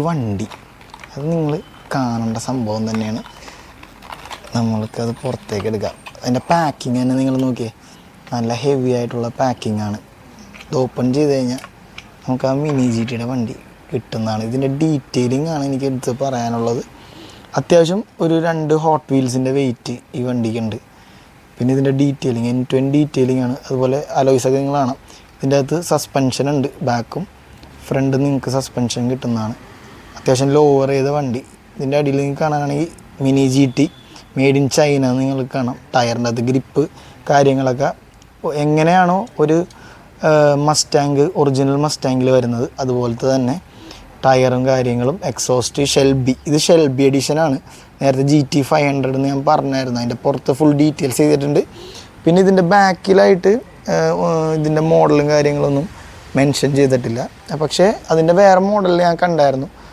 വണ്ടി അത് നിങ്ങൾ കാണേണ്ട സംഭവം തന്നെയാണ്. നമ്മൾക്കത് പുറത്തേക്ക് എടുക്കാം. അതിൻ്റെ പാക്കിങ് തന്നെ നിങ്ങൾ നോക്കിയേ, നല്ല ഹെവി ആയിട്ടുള്ള പാക്കിംഗ് ആണ്. ഇത് ഓപ്പൺ ചെയ്ത് കഴിഞ്ഞാൽ നമുക്ക് ആ മിനി GTയുടെ വണ്ടി കിട്ടുന്നതാണ്. ഇതിൻ്റെ ഡീറ്റെയിലിംഗ് ആണ് എനിക്ക് എടുത്ത് പറയാനുള്ളത്. അത്യാവശ്യം ഒരു 2 ഹോട്ട് വീൽസിൻ്റെ വെയിറ്റ് ഈ വണ്ടിക്കുണ്ട്. പിന്നെ ഇതിൻ്റെ ഡീറ്റെയിലിംഗ് N20 ഡീറ്റെയിലിംഗ് ആണ്. അതുപോലെ അലോയ്സൊക്കെ നിങ്ങൾ കാണാം. ഇതിൻ്റെ അകത്ത് സസ്പെൻഷൻ ഉണ്ട്, ബാക്കും ഫ്രണ്ട് നിങ്ങൾക്ക് സസ്പെൻഷൻ കിട്ടുന്നതാണ്. അത്യാവശ്യം ലോവർ ചെയ്ത വണ്ടി. ഇതിൻ്റെ അടിയിൽ നിങ്ങൾക്ക് കാണുകയാണെങ്കിൽ mini GT made in China നിങ്ങൾക്ക് കാണാം. ടയറിൻ്റെ അകത്ത് ഗ്രിപ്പ് കാര്യങ്ങളൊക്കെ എങ്ങനെയാണോ ഒരു മസ്റ്റാങ്ക് ഒറിജിനൽ മസ്റ്റാങ്കിൽ വരുന്നത് അതുപോലത്തെ തന്നെ ടയറും കാര്യങ്ങളും. എക്സോസ്റ്റ് ഷെൽബി, ഇത് ഷെൽബി എഡിഷനാണ്. നേരത്തെ GT 500 എന്ന് ഞാൻ പറഞ്ഞായിരുന്നു. അതിൻ്റെ പുറത്ത് ഫുൾ ഡീറ്റെയിൽസ് ചെയ്തിട്ടുണ്ട്. പിന്നെ ഇതിൻ്റെ ബാക്കിലായിട്ട് ഇതിൻ്റെ മോഡലും കാര്യങ്ങളൊന്നും മെൻഷൻ ചെയ്തിട്ടില്ല. പക്ഷേ അതിൻ്റെ വേറെ മോഡൽ ഞാൻ കണ്ടായിരുന്നു.